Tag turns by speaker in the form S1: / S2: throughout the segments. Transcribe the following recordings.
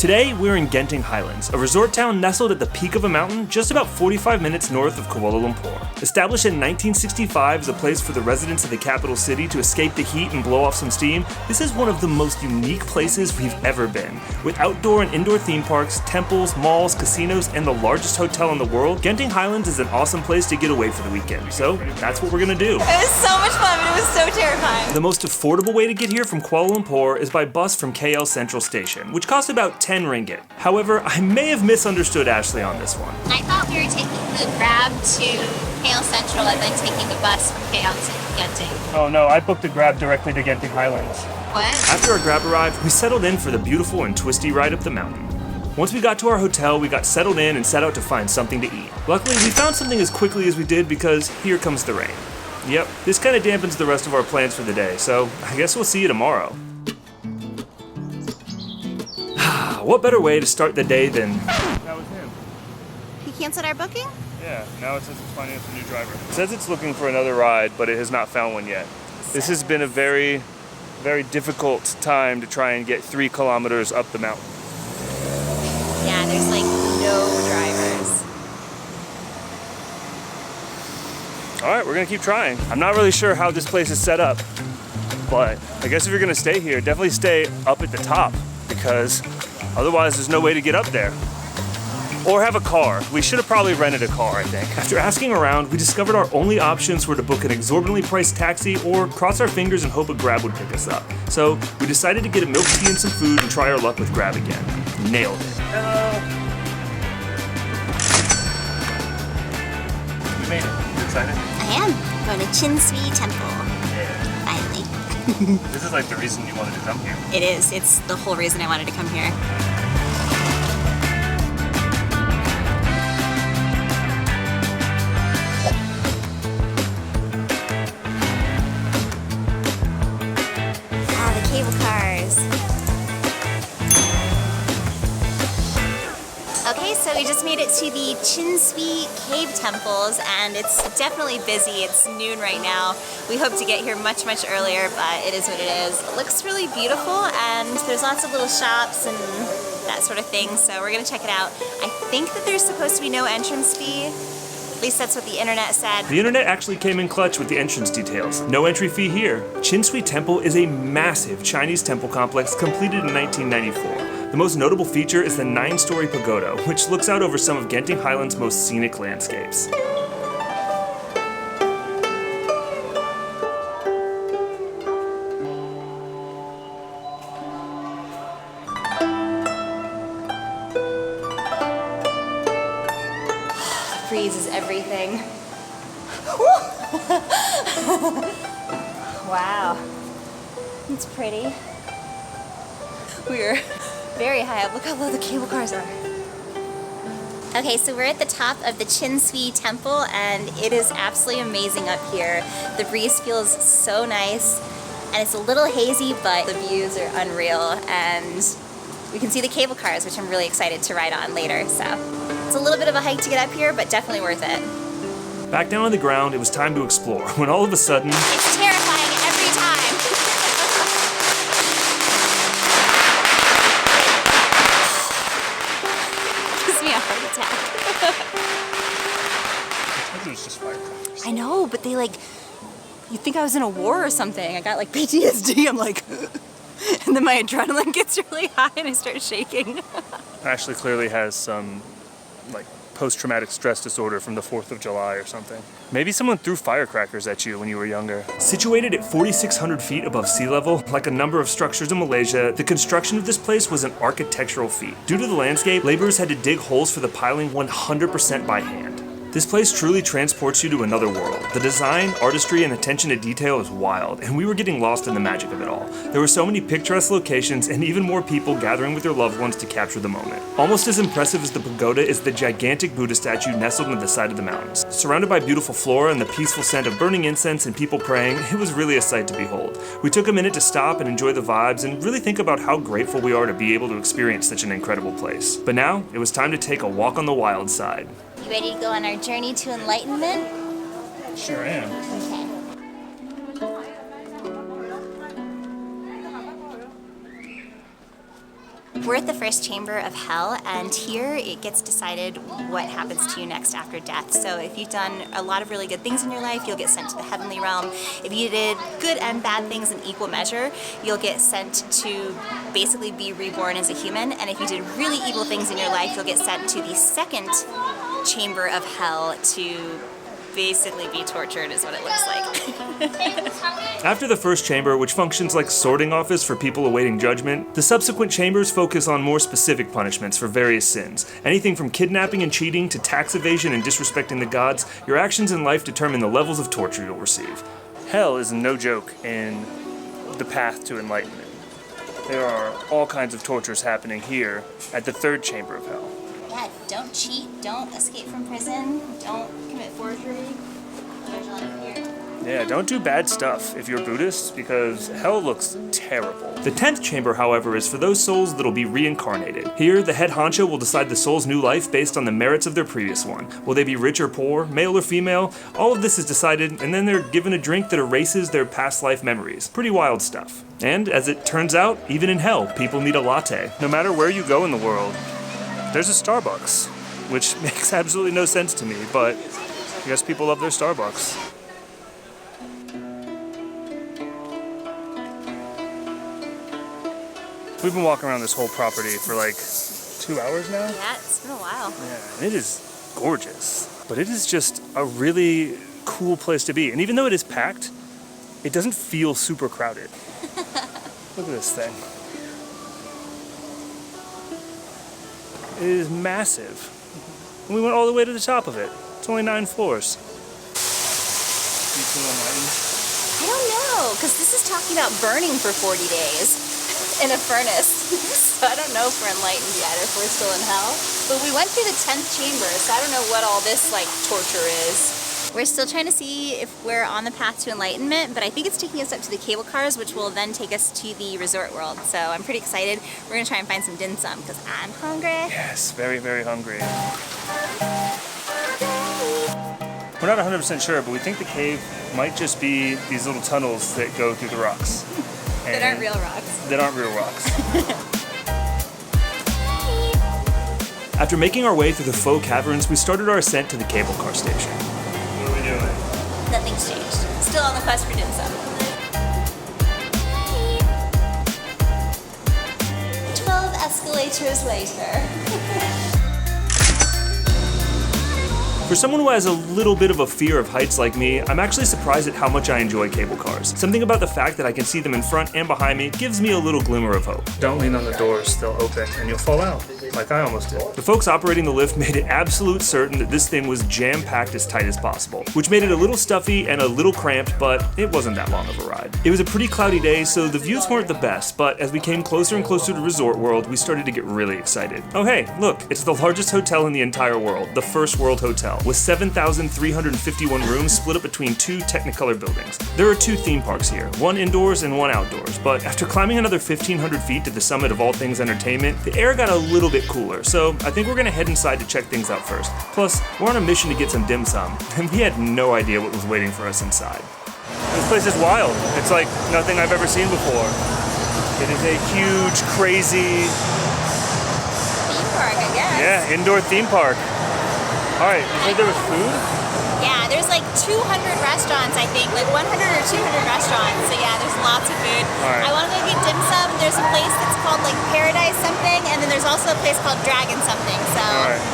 S1: Today, we're in Genting Highlands, a resort town nestled at the peak of a mountain just about 45 minutes north of Kuala Lumpur. Established in 1965 as a place for the residents of the capital city to escape the heat and blow off some steam, this is one of the most unique places we've ever been. With outdoor and indoor theme parks, temples, malls, casinos, and the largest hotel in the world, Genting Highlands is an awesome place to get away for the weekend. So, that's what we're gonna do.
S2: It was so much fun, but it was so terrifying.
S1: The most affordable way to get here from Kuala Lumpur is by bus from KL Central Station, which costs about 10 ringgit. However, I may have misunderstood Ashley on this one.
S2: I thought we were taking the Grab to KL Central and then taking the bus from KL to Genting.
S1: Oh no, I booked a Grab directly to Genting Highlands.
S2: What?
S1: After our Grab arrived, we settled in for the beautiful and twisty ride up the mountain. Once we got to our hotel, we got settled in and set out to find something to eat. Luckily, we found something as quickly as we did because here comes the rain. Yep, this kind of dampens the rest of our plans for the day, so I guess we'll see you tomorrow. What better way to start the day than... That was him.
S2: He canceled our booking?
S1: Yeah, now it says it's finding us a new driver. It says it's looking for another ride, but it has not found one yet. This has been a very, very difficult time to try and get 3 kilometers up the mountain.
S2: Yeah, there's like no drivers.
S1: All right, we're gonna keep trying. I'm not really sure how this place is set up, but I guess if you're gonna stay here, definitely stay up at the top because otherwise there's no way to get up there. Or have a car. We should have probably rented a car, I think. After asking around, we discovered our only options were to book an exorbitantly priced taxi or cross our fingers and hope a Grab would pick us up. So we decided to get a milk tea and some food and try our luck with Grab again. Nailed it. Hello. You made it. You excited?
S2: I am. Going to Swee Temple.
S1: Yeah.
S2: Finally.
S1: This is like the reason you wanted to come here.
S2: It is. It's the whole reason I wanted to come here. Ah, the cable cars. Okay, so we just made it to the Swee cave temples, and it's definitely busy. It's noon right now. We hope to get here much, much earlier, but it is what it is. It looks really beautiful, and there's lots of little shops and that sort of thing, so we're gonna check it out. I think that there's supposed to be no entrance fee. At least that's what the internet said.
S1: The internet actually came in clutch with the entrance details. No entry fee here. Swee Temple is a massive Chinese temple complex completed in 1994. The most notable feature is the 9-story pagoda, which looks out over some of Genting Highlands' most scenic landscapes.
S2: The breeze is everything. Wow, it's pretty. We're very high up. Look how low the cable cars are. Okay, so we're at the top of the Swee Temple, and it is absolutely amazing up here. The breeze feels so nice, and it's a little hazy, but the views are unreal, and we can see the cable cars, which I'm really excited to ride on later. So it's a little bit of a hike to get up here, but definitely worth it.
S1: Back down on the ground, it was time to explore, when all of a sudden...
S2: It's terrifying every time. Gives me a heart attack.
S1: It was just firecrackers.
S2: I know, but they like, you think I was in a war or something. I got like PTSD, I'm like, and then my adrenaline gets really high and I start shaking.
S1: Ashley clearly has some, like, post-traumatic stress disorder from the 4th of July or something. Maybe someone threw firecrackers at you when you were younger. Situated at 4,600 feet above sea level, like a number of structures in Malaysia, the construction of this place was an architectural feat. Due to the landscape, laborers had to dig holes for the piling 100% by hand. This place truly transports you to another world. The design, artistry, and attention to detail is wild, and we were getting lost in the magic of it all. There were so many picturesque locations and even more people gathering with their loved ones to capture the moment. Almost as impressive as the pagoda is the gigantic Buddha statue nestled on the side of the mountains. Surrounded by beautiful flora and the peaceful scent of burning incense and people praying, it was really a sight to behold. We took a minute to stop and enjoy the vibes and really think about how grateful we are to be able to experience such an incredible place. But now, it was time to take a walk on the wild side.
S2: You ready to go on our journey to enlightenment?
S1: Sure am.
S2: Okay. We're at the first chamber of hell, and here it gets decided what happens to you next after death. So if you've done a lot of really good things in your life, you'll get sent to the heavenly realm. If you did good and bad things in equal measure, you'll get sent to basically be reborn as a human. And if you did really evil things in your life, you'll get sent to the second chamber of hell to basically be tortured, is what it looks like.
S1: After the first chamber, which functions like sorting office for people awaiting judgment, the subsequent chambers focus on more specific punishments for various sins. Anything from kidnapping and cheating to tax evasion and disrespecting the gods, your actions in life determine the levels of torture you'll receive. Hell is no joke in the path to enlightenment. There are all kinds of tortures happening here at the third chamber of hell.
S2: Yeah, don't cheat, don't escape from prison, don't commit forgery. There's a lot of fear.
S1: Yeah, don't do bad stuff if you're Buddhist, because hell looks terrible. The 10th chamber, however, is for those souls that'll be reincarnated. Here, the head honcho will decide the soul's new life based on the merits of their previous one. Will they be rich or poor, male or female? All of this is decided, and then they're given a drink that erases their past life memories. Pretty wild stuff. And, as it turns out, even in hell, people need a latte. No matter where you go in the world, there's a Starbucks, which makes absolutely no sense to me, but I guess people love their Starbucks. We've been walking around this whole property for like 2 hours now.
S2: Yeah, it's been a while.
S1: Yeah, and it is gorgeous, but it is just a really cool place to be. And even though it is packed, it doesn't feel super crowded. Look at this thing. It is massive. And we went all the way to the top of it. It's only 9 floors. You feel enlightened?
S2: I don't know, because this is talking about burning for 40 days in a furnace. So I don't know if we're enlightened yet or if we're still in hell. But we went through the 10th chamber, so I don't know what all this like torture is. We're still trying to see if we're on the path to enlightenment, but I think it's taking us up to the cable cars, which will then take us to the resort world. So I'm pretty excited. We're gonna try and find some dim sum because I'm hungry.
S1: Yes, very, very hungry. We're not 100% sure, but we think the cave might just be these little tunnels that go through the rocks.
S2: That aren't real rocks.
S1: That aren't real rocks. After making our way through the faux caverns, we started our ascent to the cable car station. What are we doing?
S2: Nothing's changed. Still on the quest for dim sum. 12 escalators later.
S1: For someone who has a little bit of a fear of heights like me, I'm actually surprised at how much I enjoy cable cars. Something about the fact that I can see them in front and behind me gives me a little glimmer of hope. Don't lean on the doors, they'll open and you'll fall out, like I almost did. The folks operating the lift made it absolute certain that this thing was jam-packed as tight as possible, which made it a little stuffy and a little cramped, but it wasn't that long of a ride. It was a pretty cloudy day, so the views weren't the best, but as we came closer and closer to Resort World, we started to get really excited. Oh hey, look, it's the largest hotel in the entire world, the First World Hotel, with 7,351 rooms split up between 2 Technicolor buildings. There are 2 theme parks here, one indoors and one outdoors, but after climbing another 1,500 feet to the summit of all things entertainment, the air got a little bit cooler, so I think we're gonna head inside to check things out first. Plus, we're on a mission to get some dim sum, and we had no idea what was waiting for us inside. This place is wild. It's like nothing I've ever seen before. It is a huge, crazy...
S2: Theme park, I guess.
S1: Yeah, indoor theme park. All right, you said there was food?
S2: Yeah, there's like 200 restaurants, I think, like 100 or 200 restaurants. So yeah, there's lots of food.
S1: All right.
S2: I want to go get dim sum. There's a place that's called like Paradise something, and then there's also a place called Dragon something. So.
S1: All right.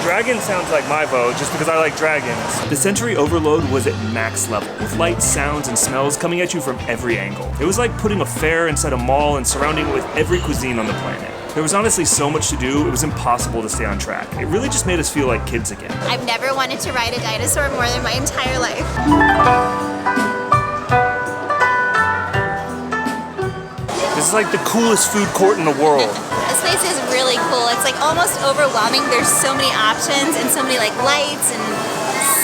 S1: Dragon sounds like my vote, just because I like dragons. The sensory overload was at max level, with lights, sounds, and smells coming at you from every angle. It was like putting a fair inside a mall and surrounding it with every cuisine on the planet. There was honestly so much to do, it was impossible to stay on track. It really just made us feel like kids again.
S2: I've never wanted to ride a dinosaur more than my entire life.
S1: This is like the coolest food court in the world.
S2: This place is really cool. It's like almost overwhelming. There's so many options and so many like lights and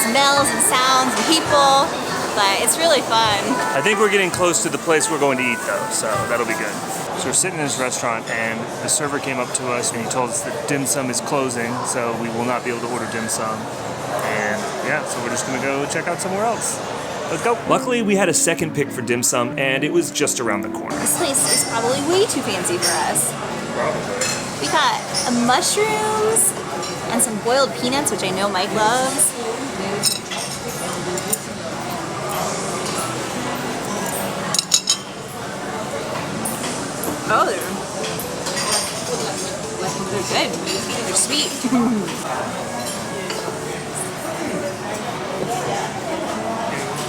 S2: smells and sounds and people, but it's really fun.
S1: I think we're getting close to the place we're going to eat though, so that'll be good. So we're sitting in this restaurant and the server came up to us and he told us that dim sum is closing, so we will not be able to order dim sum. And yeah, so we're just gonna go check out somewhere else. Let's go. Luckily, we had a second pick for dim sum and it was just around the corner.
S2: This place is probably way too fancy for us.
S1: Probably.
S2: We got mushrooms and some boiled peanuts, which I know Mike loves. Oh, they're good. They're sweet.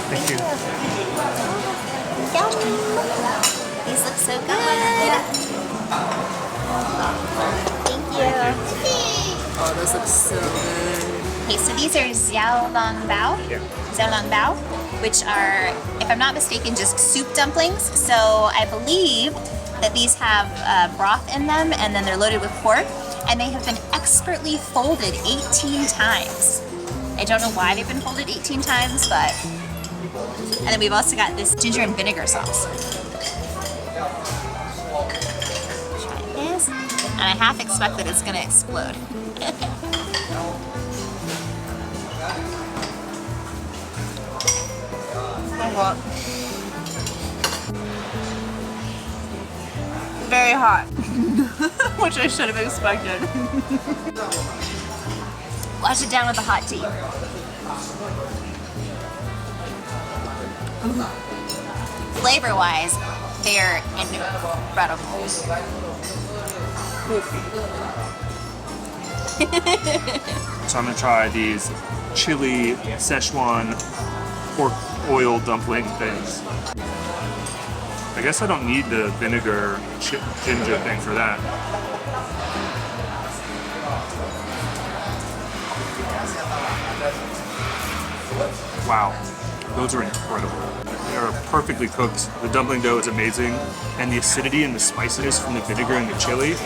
S1: Thank you.
S2: Yum. These look so good. Thank you. Oh, those look so good. Okay, so these are xiao long bao.
S1: Yeah.
S2: Xiao long bao, which are, if I'm not mistaken, just soup dumplings. So I believe that these have broth in them, and then they're loaded with pork, and they have been expertly folded 18 times. I don't know why they've been folded 18 times, but... And then we've also got this ginger and vinegar sauce. Try this. And I half expect that it's gonna explode. Very hot. Which I should have expected. Wash it down with a hot tea. Flavor-wise, they're incredible.
S1: So I'm gonna try these chili Szechuan pork oil dumpling things. I guess I don't need the vinegar ginger thing for that. Wow, those are incredible. They're perfectly cooked. The dumpling dough is amazing, and the acidity and the spiciness from the vinegar and the chili,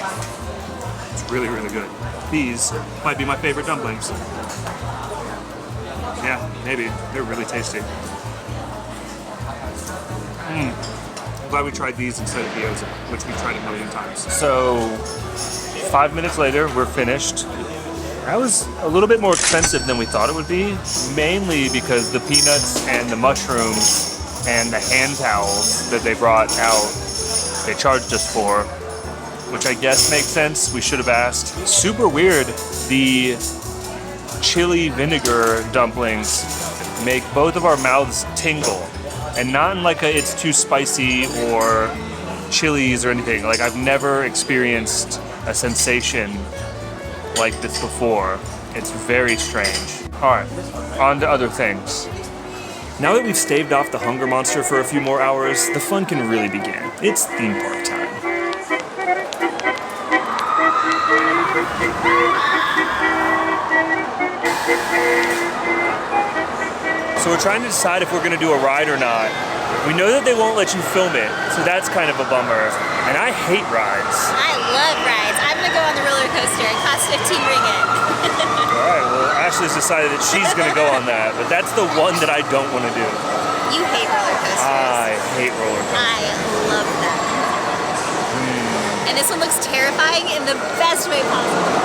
S1: it's really, really good. These might be my favorite dumplings. Yeah, maybe. They're really tasty. I'm glad we tried these instead of gyoza, which we've tried a million times. So, 5 minutes later, we're finished. That was a little bit more expensive than we thought it would be, mainly because the peanuts and the mushrooms and the hand towels that they brought out, they charged us for, which I guess makes sense. We should have asked. Super weird. The chili vinegar dumplings make both of our mouths tingle, and not in like a it's too spicy or chilies or anything. Like, I've never experienced a sensation like this before. It's very strange. All right, on to other things. Now that we've staved off the hunger monster for a few more hours, the fun can really begin. It's theme park time. So we're trying to decide if we're gonna do a ride or not. We know that they won't let you film it, so that's kind of a bummer. And I hate rides.
S2: I love rides. I'm gonna go on the roller coaster. It costs 15 ringgit.
S1: All right, well, Ashley's decided that she's gonna go on that, but that's the one that I don't wanna do.
S2: You hate roller coasters.
S1: I hate roller coasters.
S2: I love them. And this one looks terrifying in the best way possible.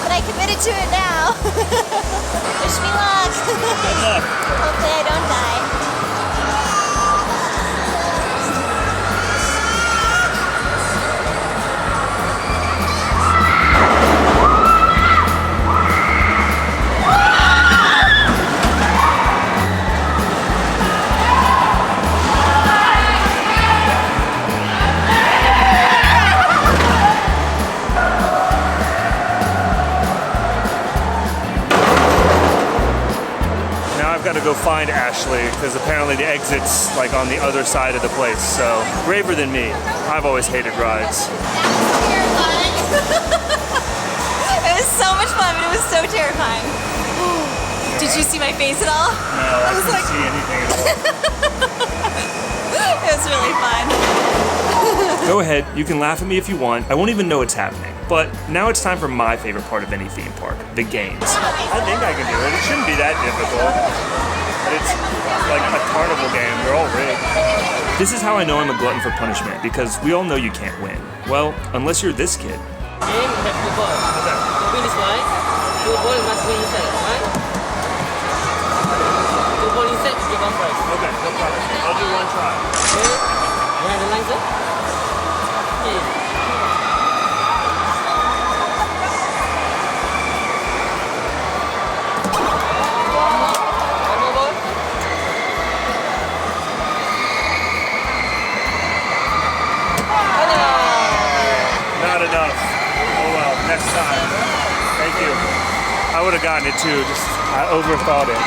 S2: But I committed to it now. Wish me luck.
S1: Good luck.
S2: Hopefully I don't die.
S1: Got to go find Ashley because apparently the exit's like on the other side of the place. So braver than me. I've always hated rides.
S2: That was terrifying. It was so much fun, but it was so terrifying. Did you see my face at all?
S1: No, I didn't see anything at all.
S2: It was really fun.
S1: Go ahead, you can laugh at me if you want. I won't even know it's happening. But now it's time for my favorite part of any theme park, the games. I think I can do it. It shouldn't be that difficult. But it's like a carnival game. They're all rigged. This is how I know I'm a glutton for punishment, because we all know you can't win. Well, unless you're this kid.
S3: Then we have 2 balls.
S1: Okay.
S3: Moving this one, 2 balls must be inside, right? 2 balls inside to get 1 prize.
S1: Okay, no problem. I'll do 1 try.
S3: Okay. You have the line, sir? Okay.
S1: Not enough. Oh well, next time. Thank you. I would have gotten it too, just I overthought it.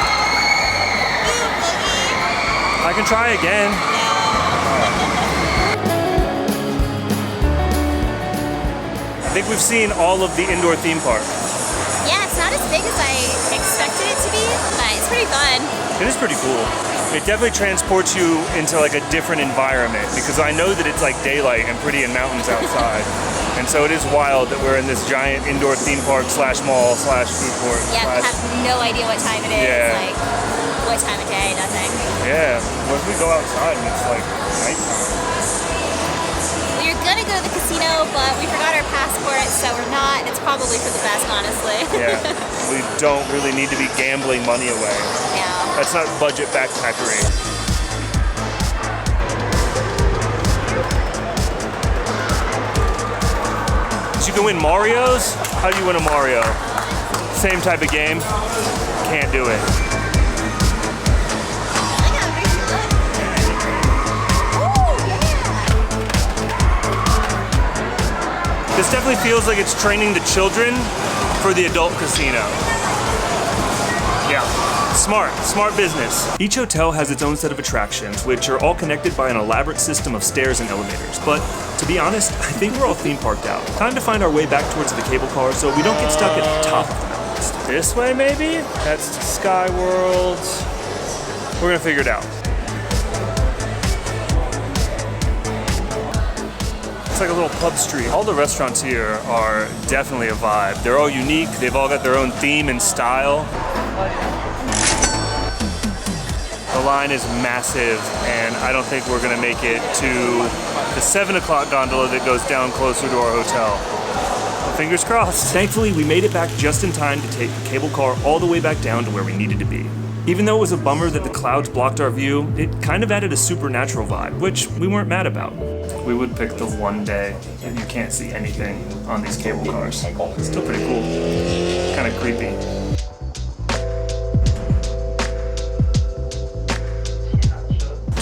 S1: I can try again. I think we've seen all of the indoor theme park.
S2: Yeah, it's not as big as I expected it to be, but it's pretty fun.
S1: It is pretty cool. It definitely transports you into like a different environment because I know that it's like daylight and pretty in mountains outside. And so it is wild that we're in this giant indoor theme park slash mall slash food court.
S2: Yeah, we have no idea what time it is,
S1: Yeah.
S2: like what time of day, nothing.
S1: Yeah, what if we go outside and it's like nighttime?
S2: We were gonna go to the casino, but we forgot our passport, so we're not. It's probably for the best, honestly.
S1: Yeah, we don't really need to be gambling money away.
S2: Yeah.
S1: That's not budget backpackery. You can win Marios? How do you win a Mario? Same type of game. Can't do it. This definitely feels like it's training the children for the adult casino. Yeah, smart business. Each hotel has its own set of attractions, which are all connected by an elaborate system of stairs and elevators. But to be honest, I think we're all theme parked out. Time to find our way back towards the cable car so we don't get stuck at the top of the mountain list. This way, maybe? That's Sky World. We're gonna figure it out. It's like a little pub street. All the restaurants here are definitely a vibe. They're all unique. They've all got their own theme and style. The line is massive, and I don't think we're gonna make it to the 7 o'clock gondola that goes down closer to our hotel. But fingers crossed. Thankfully, we made it back just in time to take the cable car all the way back down to where we needed to be. Even though it was a bummer that the clouds blocked our view, it kind of added a supernatural vibe, which we weren't mad about. We would pick the one day that you can't see anything on these cable cars. It's still pretty cool. Kind of creepy.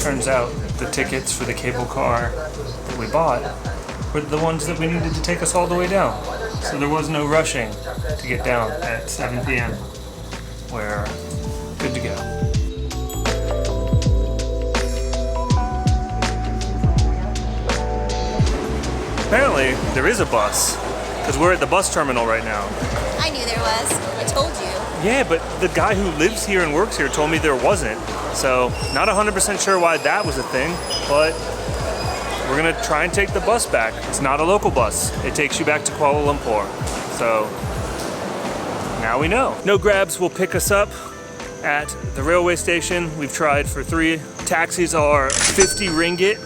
S1: Turns out the tickets for the cable car that we bought were the ones that we needed to take us all the way down. So there was no rushing to get down at 7 p.m. We're good to go. Apparently, there is a bus, because we're at the bus terminal right now.
S2: I knew there was. I told you.
S1: Yeah, but the guy who lives here and works here told me there wasn't. So, not 100% sure why that was a thing, but we're gonna try and take the bus back. It's not a local bus. It takes you back to Kuala Lumpur. So, now we know. No Grabs will pick us up at the railway station. We've tried for 3. Taxis are 50 ringgit,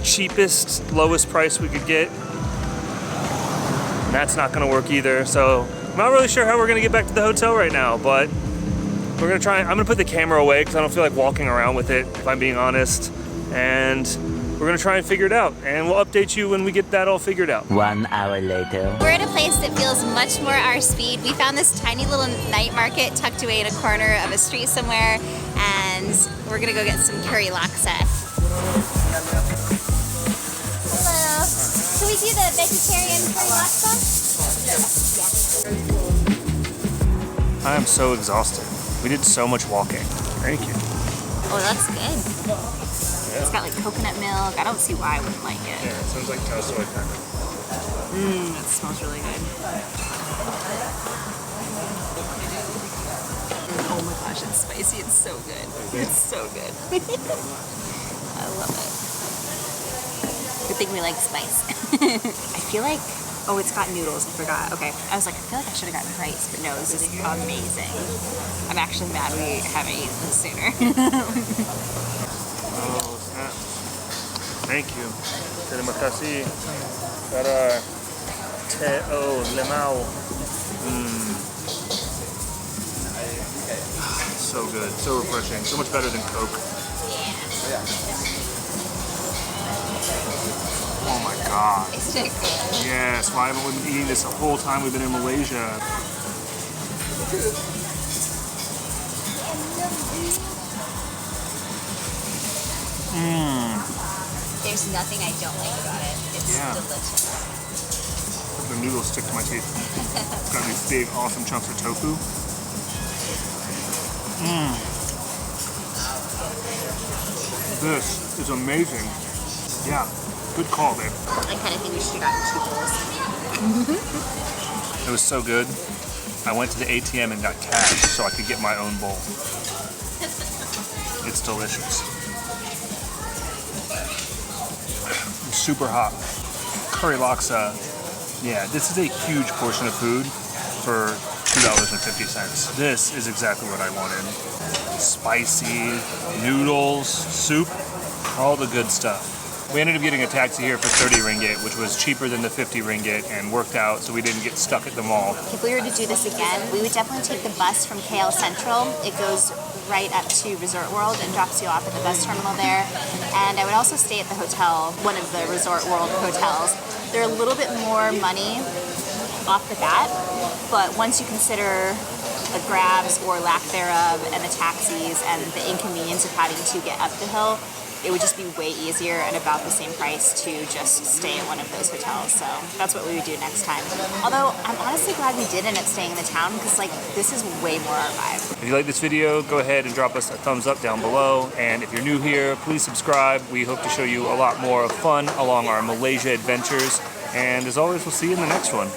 S1: cheapest, lowest price we could get. And that's not gonna work either. So I'm not really sure how we're gonna get back to the hotel right now, but we're gonna try. I'm gonna put the camera away because I don't feel like walking around with it, if I'm being honest. And we're gonna try and figure it out. And we'll update you when we get that all figured out.
S4: 1 hour later.
S2: We're at a place that feels much more our speed. We found this tiny little night market tucked away in a corner of a street somewhere, and we're gonna go get some curry laksa. Hello. Can we do the vegetarian curry laksa?
S1: I am so exhausted. We did so much walking. Thank you.
S2: Oh, that's good. It's got like coconut milk. I don't see why I wouldn't like it.
S1: Yeah, it sounds like toast soy kind of.
S2: That smells really good. Oh my gosh, it's spicy. It's so good. It's so good. I love it. Good thing we like spice. I feel like, oh, it's got noodles. I forgot. Okay. I was like, I feel like I should have gotten rice, but no, this is amazing. I'm actually mad we haven't eaten this sooner.
S1: Oh, snap. Thank you. Terima kasih. Got our teo lemao. So good, so refreshing, so much better than Coke. Oh my god.
S2: Isn't it good?
S1: Yes, why haven't we been eating this the whole time we've been in Malaysia?
S2: There's nothing I don't like about it. It's delicious.
S1: The noodles stick to my teeth. It's got these big, awesome chunks of tofu. This is amazing. Yeah, good call, babe.
S2: I kind of think we should have gotten 2 bowls.
S1: It was so good. I went to the ATM and got cash so I could get my own bowl. It's delicious. Super hot. Curry laksa. Yeah, this is a huge portion of food for $2.50. This is exactly what I wanted. Spicy, noodles, soup, all the good stuff. We ended up getting a taxi here for 30 ringgit, which was cheaper than the 50 ringgit and worked out so we didn't get stuck at the mall.
S2: If we were to do this again, we would definitely take the bus from KL Central. It goes right up to Resort World and drops you off at the bus terminal there. And I would also stay at the hotel, one of the Resort World hotels. They're a little bit more money off the bat, but once you consider the grabs or lack thereof and the taxis and the inconvenience of having to get up the hill, it would just be way easier and about the same price to just stay at one of those hotels. So that's what we would do next time. Although I'm honestly glad we did end up staying in the town because like this is way more our vibe.
S1: If you like this video, go ahead and drop us a thumbs up down below. And if you're new here, please subscribe. We hope to show you a lot more of fun along our Malaysia adventures. And as always, we'll see you in the next one.